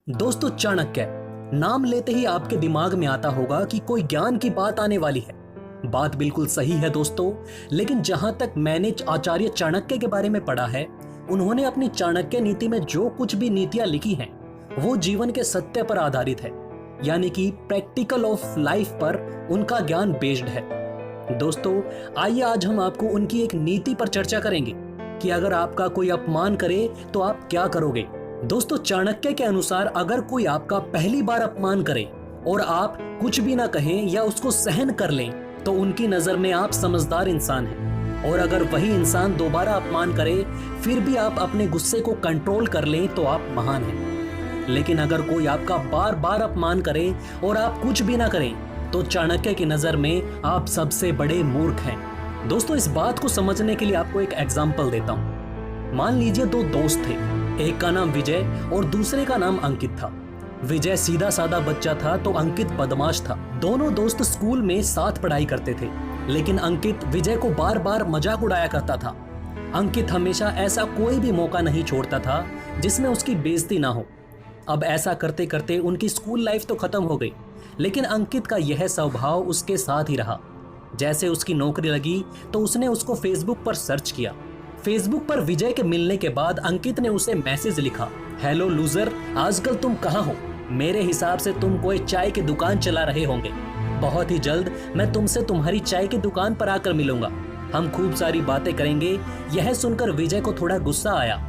दोस्तों, चाणक्य नाम लेते ही आपके दिमाग में आता होगा कि कोई ज्ञान की बात आने वाली है। बात बिल्कुल सही है दोस्तों, लेकिन जहां तक मैंने आचार्य चाणक्य के बारे में पढ़ा है, उन्होंने अपनी चाणक्य नीति में जो कुछ भी नीतियां लिखी हैं वो जीवन के सत्य पर आधारित है, यानी कि प्रैक्टिकल ऑफ लाइफ पर उनका ज्ञान बेस्ड है। दोस्तों, आइए आज हम आपको उनकी एक नीति पर चर्चा करेंगे कि अगर आपका कोई अपमान करे तो आप क्या करोगे। दोस्तों, चाणक्य के अनुसार अगर कोई आपका पहली बार अपमान करे और आप कुछ भी ना कहें या उसको सहन कर लें तो उनकी नजर में आप समझदार इंसान हैं, और अगर वही इंसान दोबारा अपमान करे फिर भी आप अपने गुस्से को कंट्रोल कर लें तो आप महान हैं। लेकिन अगर कोई आपका बार बार अपमान करे और आप कुछ भी ना करें तो चाणक्य की नजर में आप सबसे बड़े मूर्ख हैं। दोस्तों, इस बात को समझने के लिए आपको एक एग्जाम्पल देता हूं। मान लीजिए दो दोस्त थे, एक का नाम विजय और दूसरे का नाम अंकित था। विजय सीधा साधा बच्चा था तो अंकित बदमाश था। दोनों दोस्त स्कूल में साथ पढ़ाई करते थे, लेकिन अंकित विजय को बार बार मजाक उड़ाया करता था। अंकित हमेशा ऐसा कोई भी मौका नहीं छोड़ता था जिसमें उसकी बेइज्जती ना हो। अब ऐसा करते करते उनकी स्कूल लाइफ तो खत्म हो गई, लेकिन अंकित का यह स्वभाव उसके साथ ही रहा। जैसे उसकी नौकरी लगी तो उसने उसको फेसबुक पर सर्च किया। फेसबुक पर विजय के मिलने के बाद अंकित ने उसे मैसेज लिखा, हेलो लूजर, आजकल तुम कहाँ हो? मेरे हिसाब से तुम कोई चाय की दुकान चला रहे होंगे। बहुत ही जल्द मैं तुमसे तुम्हारी चाय की दुकान पर आकर मिलूंगा, हम खूब सारी बातें करेंगे। यह सुनकर विजय को थोड़ा गुस्सा आया,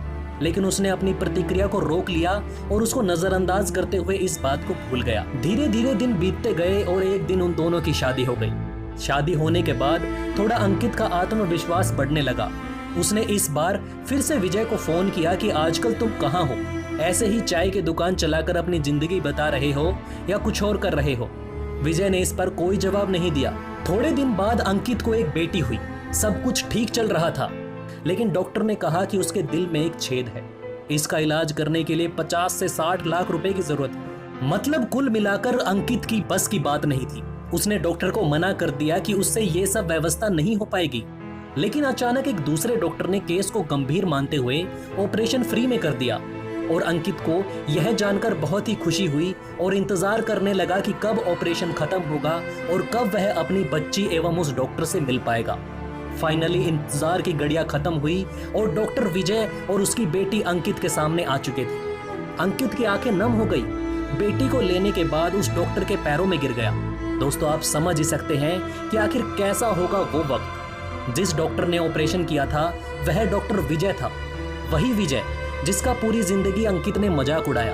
लेकिन उसने अपनी प्रतिक्रिया को रोक लिया और उसको नजरअंदाज करते हुए इस बात को भूल गया। धीरे धीरे दिन बीतते गए और एक दिन उन दोनों की शादी हो गई। शादी होने के बाद थोड़ा अंकित का आत्मविश्वास बढ़ने लगा। उसने इस बार फिर से विजय को फोन किया कि आजकल तुम कहाँ हो? ऐसे ही चाय की दुकान चलाकर अपनी जिंदगी बता रहे हो या कुछ और कर रहे हो? विजय ने इस पर कोई जवाब नहीं दिया। थोड़े दिन बाद अंकित को एक बेटी हुई। सब कुछ ठीक चल रहा था, लेकिन डॉक्टर ने कहा कि उसके दिल में एक छेद है। इसका इलाज करने के लिए 50 से 60 लाख रुपए की जरूरत है। मतलब कुल मिलाकर अंकित की बस की बात नहीं थी। उसने डॉक्टर को मना कर दिया कि उससे ये सब व्यवस्था नहीं हो पाएगी। लेकिन अचानक एक दूसरे डॉक्टर ने केस को गंभीर मानते हुए ऑपरेशन फ्री में कर दिया, और अंकित को यह जानकर बहुत ही खुशी हुई और इंतजार करने लगा कि कब ऑपरेशन खत्म होगा और कब वह अपनी बच्ची एवं उस डॉक्टर से मिल पाएगा। फाइनली इंतजार की घड़ियां खत्म हुई और डॉक्टर विजय और उसकी बेटी अंकित के सामने आ चुके थे। अंकित की आंखें नम हो गई। बेटी को लेने के बाद उस डॉक्टर के पैरों में गिर गया। दोस्तों, आप समझ ही सकते हैं कि आखिर कैसा होगा वो वक्त। जिस डॉक्टर ने ऑपरेशन किया था वह डॉक्टर विजय था, वही विजय जिसका पूरी जिंदगी अंकित ने मजाक उड़ाया।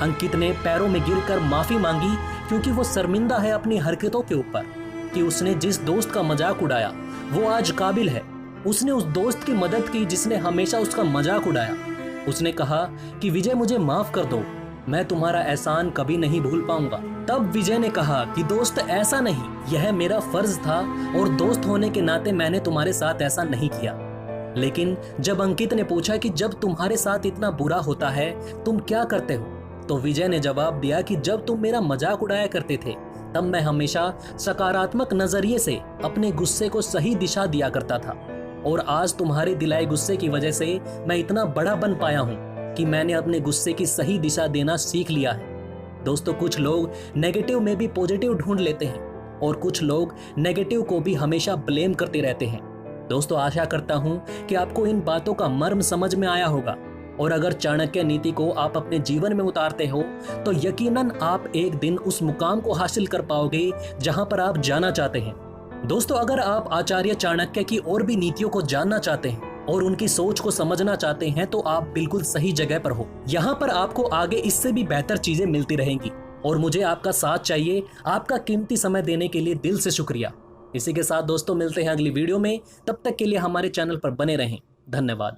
अंकित ने पैरों में गिरकर माफी मांगी क्योंकि वो शर्मिंदा है अपनी हरकतों के ऊपर कि उसने जिस दोस्त का मजाक उड़ाया वो आज काबिल है। उसने उस दोस्त की मदद की जिसने हमेशा उसका मजाक उड़ाया। उसने कहा कि विजय, मुझे माफ कर दो, मैं तुम्हारा एहसान कभी नहीं भूल पाऊंगा। तब विजय ने कहा कि दोस्त, ऐसा नहीं, यह मेरा फर्ज था और दोस्त होने के नाते मैंने तुम्हारे साथ ऐसा नहीं किया। लेकिन जब अंकित ने पूछा कि जब तुम्हारे साथ इतना बुरा होता है तुम क्या करते हो, तो विजय ने जवाब दिया कि जब तुम मेरा मजाक उड़ाया करते थे तब मैं हमेशा सकारात्मक नजरिए से अपने गुस्से को सही दिशा दिया करता था, और आज तुम्हारे दिलाए गुस्से की वजह से मैं इतना बड़ा बन पाया हूँ कि मैंने अपने गुस्से की सही दिशा देना सीख लिया है। दोस्तों, कुछ लोग नेगेटिव में भी पॉजिटिव ढूंढ लेते हैं और कुछ लोग नेगेटिव को भी हमेशा ब्लेम करते रहते हैं। दोस्तों, आशा करता हूं कि आपको इन बातों का मर्म समझ में आया होगा, और अगर चाणक्य नीति को आप अपने जीवन में उतारते हो तो यकीनन आप एक दिन उस मुकाम को हासिल कर पाओगे जहां पर आप जाना चाहते हैं। दोस्तों, अगर आप आचार्य चाणक्य की और भी नीतियों को जानना चाहते हैं और उनकी सोच को समझना चाहते हैं तो आप बिल्कुल सही जगह पर हो। यहाँ पर आपको आगे इससे भी बेहतर चीजें मिलती रहेंगी, और मुझे आपका साथ चाहिए। आपका कीमती समय देने के लिए दिल से शुक्रिया। इसी के साथ दोस्तों, मिलते हैं अगली वीडियो में। तब तक के लिए हमारे चैनल पर बने रहें। धन्यवाद।